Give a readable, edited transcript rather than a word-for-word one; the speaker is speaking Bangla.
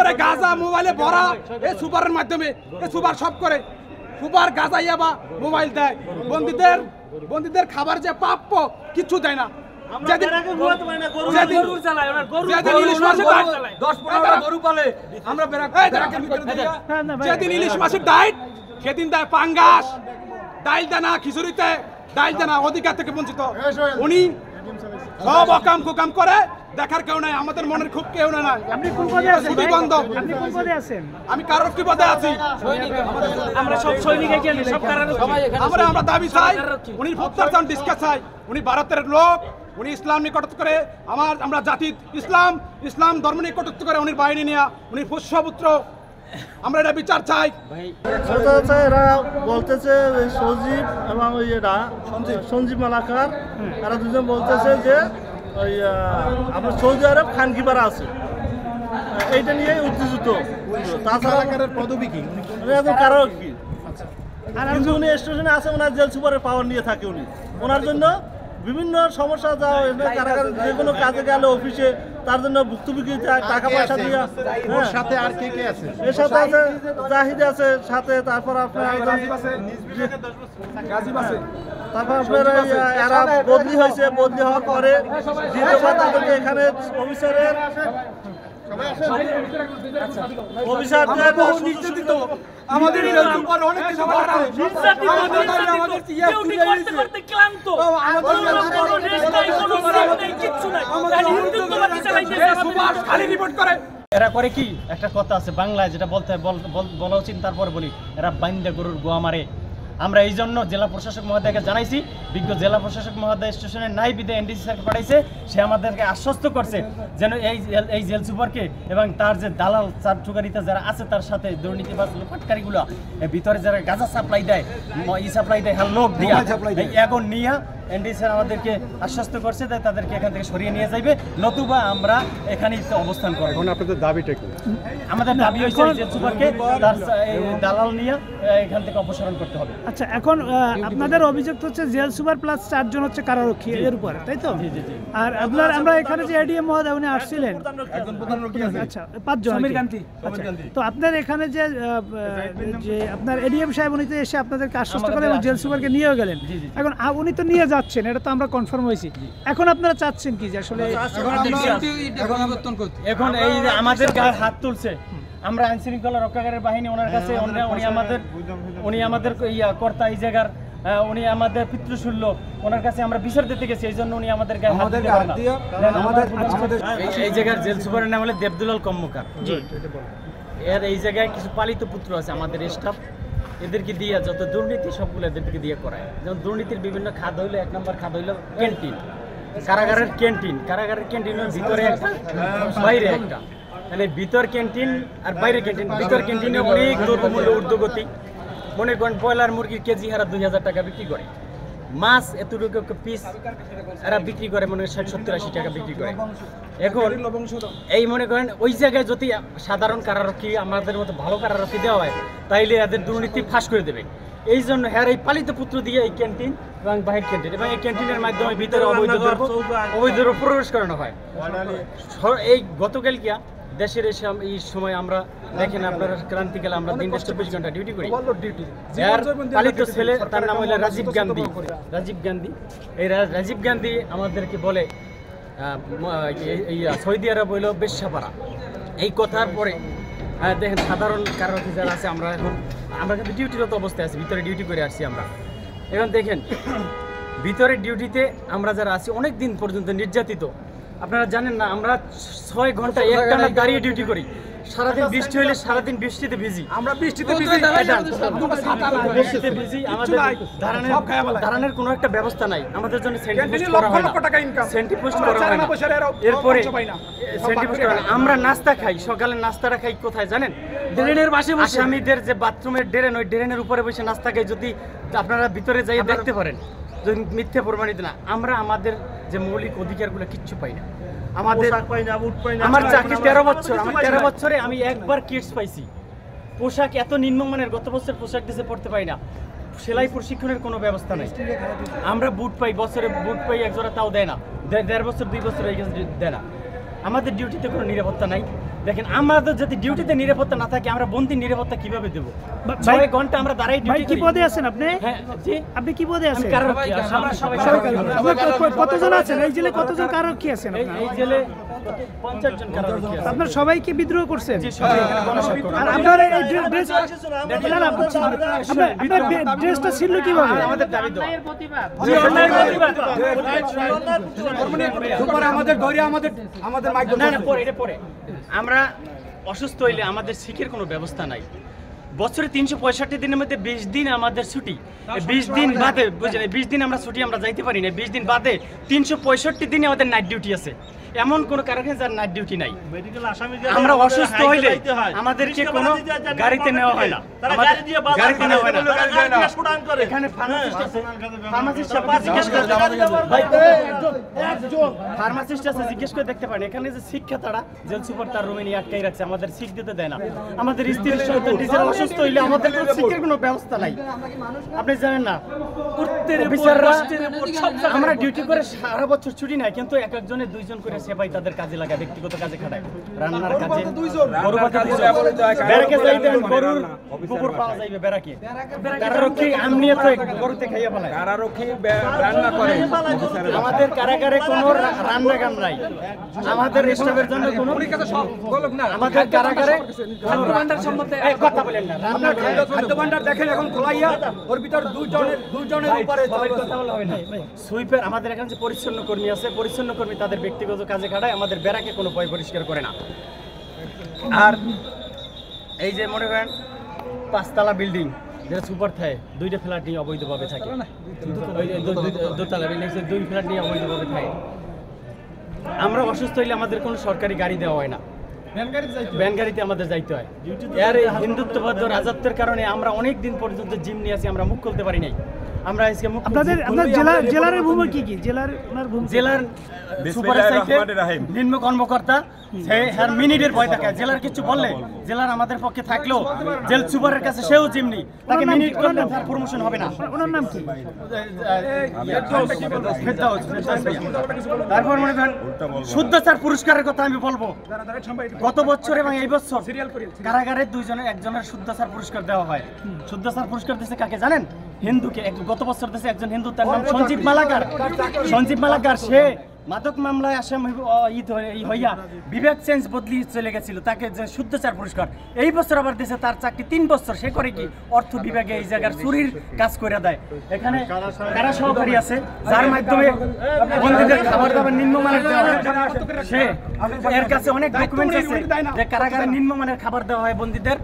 ভিতরে গাঁজা মোবাইলে ভরা এই সুপারের মাধ্যমে এই সুপার সব করে সুপার গাঁজা ইয়াবা মোবাইল দেয় বন্দীদের খাবার যে প্রাপ্য কিছু দেয় না যেদিন ইলিশ মাছের ডায়েট সেদিন দেয় পাঙ্গাস ডাইল দেয় না খিচুড়িতে ডাইল দেয় না অধিকার থেকে বঞ্চিত উনি সব অকাম কুকাম করে দেখার কেউ নাই আমাদের মনের খুব কেউ না আপনি কোন পদে আছেন খুবই বন্ধ আপনি কোন পদে আছেন আমি কারারক্ষী পদে আছি আমরা সব সৈনিক এখানে সব কারারক্ষী আমরা দাবি চাই উনি প্রত্যাচার ডিসকাস চাই উনি ভারতের লোক উনি ইসলাম নিয়ে কটূক্তি করে আমরা জাতি ইসলাম ধর্ম নিয়ে কটূক্তি করে উনি বাহিনী নিয়ে উনি পুষ্যপুত্র আমরা এটা বিচার চাই এরা বলতেছে সজীব এবং ওই এরা সঞ্জীব মালাকার এরা দুজন বলতেছে যে ওই আপনার সৌদি আরব খানকিপাড়া আছে এইটা নিয়ে উত্তেজিত তাছাড়া পদবী কি কারো কি কিন্তু উনি স্টেশনে আছে ওনার জেল সুপারের পাওয়ার নিয়ে থাকে উনি ওনার জন্য বিভিন্ন সমস্যা যাওয়া কারাগারে যে কোনো কাজে গেলে অফিসে তার জন্য ভুক্তভোগী টাকা পয়সা দিয়ে সাথে আর কে আছে এর সাথে আছে জাহিদ আছে সাথে তারপর আপনার তারপর আপনার এরা বদলি হয়েছে বদলি হওয়ার পরে দ্বিতীয়বার তাদেরকে এখানে অফিসারদের আমাদের অনেক কিছু এরা করে কি একটা কথা আছে বাংলায় যেটা বলা উচিত তারপর বলি এরা বাইন্দা গরুর গোয়া মারে আমরা এই জন্য জেলা প্রশাসক মহোদয়কে জানাইছি বিজ্ঞ জেলা প্রশাসক মহোদয় স্টেশনে নাই বিদায় এনডিসি স্যারকে পাঠাইছে সে আমাদেরকে আশ্বস্ত করছে যেন এই জেল সুপারকে এবং তার যে দালাল চারঠুকারিতে যারা আছে তার সাথে দুর্নীতিবাজ লোপাটকারীগুলো ভিতরে যারা গাঁজা সাপ্লাই দেয় হ্যাঁ লোক দিয়া এখন নিয়ে এনডিসি স্যার আমাদেরকে আশ্বস্ত করছে তাই তাদেরকে এখান থেকে সরিয়ে নিয়ে যাইবে নতুবা আমরা এখানেই অবস্থান করব। এখন আপনাদের দাবিটা কি? আমাদের দাবি হয়েছে জেল সুপারকে তার দালাল নিয়ে এখান থেকে অপসারণ করতে হবে। আচ্ছা এখন আপনাদের অভিযোগ হচ্ছে জেল সুপার প্লাস 4 জন হচ্ছে কারারক্ষী এর উপর তাই তো? আর আমরা এখানে যে এডিএম মহোদয় উনি আসছিলেন আচ্ছা 5 জন তো আপনার এখানে যে আপনার এডিএম সাহেব উনি তো এসে আপনাদেরকে আশ্বস্ত করে এবং জেল সুপারকে নিয়েও গেলেন এখন উনি তো নিয়ে যাচ্ছেন এটা তো আমরা কনফার্ম হয়েছি এখন আপনারা চাচ্ছেন কি যে আসলে এখন এই যে আমাদের গায়ে হাত তুলছে আমরা আইন শৃঙ্খলা রক্ষাকারী বাহিনী ওনার কাছে উনি আমাদের কর্তা এই জায়গার উনি আমাদের পিতৃশূল্য ওনার কাছে আমরা বিচার দিতে গেছি এই জন্য উনি আমাদের গায়ে হাত দিতে পারে না। এই জায়গার জেল সুপারের নাম হলো দেবদুলাল কর্মকার এর এই জায়গায় কিছু পালিত পুত্র আছে আমাদের স্টাফ এদেরকে দিয়ে যত দুর্নীতি সবগুলো এদেরকে দিয়ে করায় যেমন দুর্নীতির বিভিন্ন খাত হইলো 1 নম্বর খাত হইলো ক্যান্টিন কারাগারের ক্যান্টিনের ভিতরে একটা বাইরে একটা মানে ভিতর ক্যান্টিন আর বাইরে ক্যান্টিন ভিতর ক্যান্টিনে অনেক দ্রব্যমূল্য ঊর্ধ্বগতি মনে করেন ব্রয়লার মুরগির কেজি হারা 2000 টাকা বিক্রি করে মাছ এতটুকু পিস এরা বিক্রি করে মনে হয় 60-70-80 টাকা বিক্রি করে এখন এই মনে করেন ওই জায়গায় যদি সাধারণ কারারক্ষী আমাদের মতো ভালো কারারক্ষী দেওয়া হয় তাইলে এদের দুর্নীতি ফাঁস করে দেবে এই জন্য হ্যাঁ এই পালিত পুত্র দিয়ে এই ক্যান্টিন এবং বাহির ক্যান্টিন এবং এই ক্যান্টিনের মাধ্যমে ভিতরে অবৈধ প্রবেশ করানো হয় এই গতকালকে দেশের এই সময় আমরা দেখেন আপনারা ক্রান্তিকালে আমরা দিন 24 ঘন্টা ডিউটি করি পালিত ছেলে তার নাম হলো রাজীব গান্ধী এই রাজীব গান্ধী আমাদেরকে বলে সৌদি আরব হইল বেশ্যাপাড়া এই কথার পরে দেখেন সাধারণ কারারক্ষী যারা আছে আমরা কিন্তু ডিউটিরত অবস্থায় আছি ভিতরে ডিউটি করে আসছি আমরা এখন দেখেন ভিতরে ডিউটিতে আমরা যারা আছি অনেক দিন পর্যন্ত নির্যাতিত আপনারা জানেন না আমরা 6 ঘন্টা একটানা দাঁড়িয়ে ডিউটি করি সারাদিন বৃষ্টি হলে সারাদিন বৃষ্টিতে ভিজি আমরা বৃষ্টিতে ভিজি আমাদের দাঁড়ানোর কোনো একটা ব্যবস্থা নাই আমাদের জন্য সেন্টি পোস্ট করা হয় না এরপরে সেন্টি পোস্ট করা আমরা নাস্তা খাই সকালে নাস্তাটা খাই কোথায় জানেন ড্রেনের পাশে আসামিদের যে বাথরুমের ড্রেন ওই ড্রেনের উপরে বসে নাস্তা খাই যদি আপনারা ভিতরে যাই দেখতে পারেন মিথ্যা প্রমাণিত না আমরা আমাদের যে মৌলিক অধিকারগুলো কিচ্ছু পাই না আমার চাকরি 13 বছর আমার 13 বছরে আমি একবার কিটস পাইছি পোশাক এত নিম্নমানের গত বছর পোশাক দিতে পড়তে পাই না সেলাই প্রশিক্ষণের কোনো ব্যবস্থা নাই আমরা বুট পাই বছরে বুট পাই একজোড়া তাও দেয় না 1.5 বছর 2 বছর এই দেয় না আমাদের ডিউটিতে কোনো নিরাপত্তা নাই দেখেন আমাদের যদি ডিউটিতে নিরাপত্তা না থাকে আমরা বন্দির নিরাপত্তা কিভাবে দেবো? ভাই 6 ঘন্টা আমরা দাঁড়াই ভাই ডিউটি কি করি। পদে আছেন আপনি? হ্যাঁ জি, আপনি কি পদে আমি আছেন? কারারক্ষী, আমরা সবাই আপনার কতজন আছেন এই জেলে? কতজন কারারক্ষী আছেন আপনার? এই জেলে 50 জন কারারক্ষী আছে। আপনার সবাইকে বিদ্রোহ করছেন? জি, সবাই এখানে গণস্বাক্ষর করে। আর আপনার এই ড্রেস আপনার ড্রেসটা ছিল কিভাবে? আমাদের দাবি তো জি, অন্যায়ের প্রতিবাদ। আমাদের মাইক্রো না না পরে এটা পরে আমরা অসুস্থ হইলে আমাদের শিখের কোনো ব্যবস্থা নাই। বছরে 365 দিনের মধ্যে 20 দিন আমাদের ছুটি। 20 দিন বাদে বুঝলেন, 20 দিন আমরা ছুটি আমরা যাইতে পারি না। 20 দিন বাদে 365 দিনে আমাদের নাইট ডিউটি আছে। এমন কোন কারখানা যার নাইট ডিউটি নাই। আমরা অসুস্থ হইলে আমাদেরকে কোনো গাড়িতে নেওয়া হয় না, গাড়িতে নেওয়া হয় না। এখানে ফার্মাসিস্ট আছে, ফার্মাসিস্ট সাহেবকে জিজ্ঞেস করে ফার্মাসিস্ট আছে, জিজ্ঞেস করে দেখতে পারেন। এখানে যে শিক্ষা তারা জেল সুপার তার রুমে নিয়ে আটকাই রাখছে, আমাদের শিখ দিতে দেয় না। আমাদের স্ত্রীর সন্তান নিজের অসুস্থ হইলে আমাদের কোনো শিক্ষার কোনো ব্যবস্থা নাই। আপনি জানেন না অফিসাররা আমরা ডিউটি করে সারা বছর ছুটি নাই, কিন্তু এক একজনের 2 জন করে সেবাই তাদের কাজে লাগায়, ব্যক্তিগত কাজে খাটায়, রান্নার কাজে, গরু বাঁধা, ব্যারাকে যাইতে গরুর গোবর পাওয়া যাইবে ব্যারাকে। কারারক্ষী আমনিয়ে তো গরুতে খাইয়া ফেলায়, কারারক্ষী রান্না করে। আমাদের কারাগারে কোনো রান্নাগার নাই, আমাদের স্টাফের জন্য কোনো, আমাদের কারাগারে এই কথা বলেন না, খাদ্য ভান্ডার দেখেন এখন খোলাইয়া, ওর ভিতর 2 জনের উপরে সুইপার। আমাদের এখানে যে পরিচ্ছন্ন কর্মী আছে, পরিচ্ছন্ন কর্মী তাদের ব্যক্তিগত কাজে খাটায়, আমাদের ব্যারাকে কোনো পয় পরিষ্কার করে না। আর এই যে মনে করেন 5 তলা বিল্ডিং যেটা সুপার থাকে, 2টা ফ্ল্যাট নিয়ে অবৈধভাবে থাকে, দোতলা বিল্ডিং 2 ফ্ল্যাট নিয়ে অবৈধভাবে থাকে। আমরা অসুস্থ হইলে আমাদের কোনো সরকারি গাড়ি দেওয়া হয় না, ভ্যান গাড়িতে আমাদের যাইতে হয়। এর এই হিন্দুত্ববাদ রাজত্বের কারণে আমরা অনেক দিন পর্যন্ত জিম নিয়ে আছি, আমরা মুখ খুলতে পারি নাই। আমরা আজকে মুখ আপনাদের জেলার ভূমি কি জেলার ওনার ভূমি? জেলার সুপার নিম্ন কর্মকর্তা সে হ্যার মিনিটের ভয় থাকে, জেলার কিছু বললে জেলার আমাদের পক্ষে থাকলেও জেল সুপারের কাছে সেও জিমনি, তাকে মিনিট করলে তার প্রমোশন হবে না। ওনার নাম কি? তারপর মনে করেন শুদ্ধচার পুরস্কারের কথা আমি বলবো। গত বছর এবং এই বছর কারাগারে 2 জনের, একজনের শুদ্ধচার পুরস্কার দেওয়া হয়। শুদ্ধচার পুরস্কার দিচ্ছে কাকে জানেন? হিন্দুকে। গত বছর দিচ্ছে একজন হিন্দু, তার নাম সঞ্জীব মালাকার। সঞ্জীব মালাকার সে মাদক মামলায় আসামি হইয়া বিবেক চেঞ্জ বদলি চলে গেছিল, তাকে যে শুদ্ধচার পুরস্কার। এই বছর আবার দিয়েছে তার চাকরি 3 বছর। সে করে কি অর্থ বিভাগে এই জায়গার চুরির কাজ করে দেয়। এখানে কারা সহকারী আছে যার মাধ্যমে বন্দীদের খাবার দাবার নিম্নমানের দেওয়া হয়। সে এর কাছে অনেক ডকুমেন্টস আছে যে কারাগারে নিম্নমানের খাবার দেওয়া হয় বন্দীদের।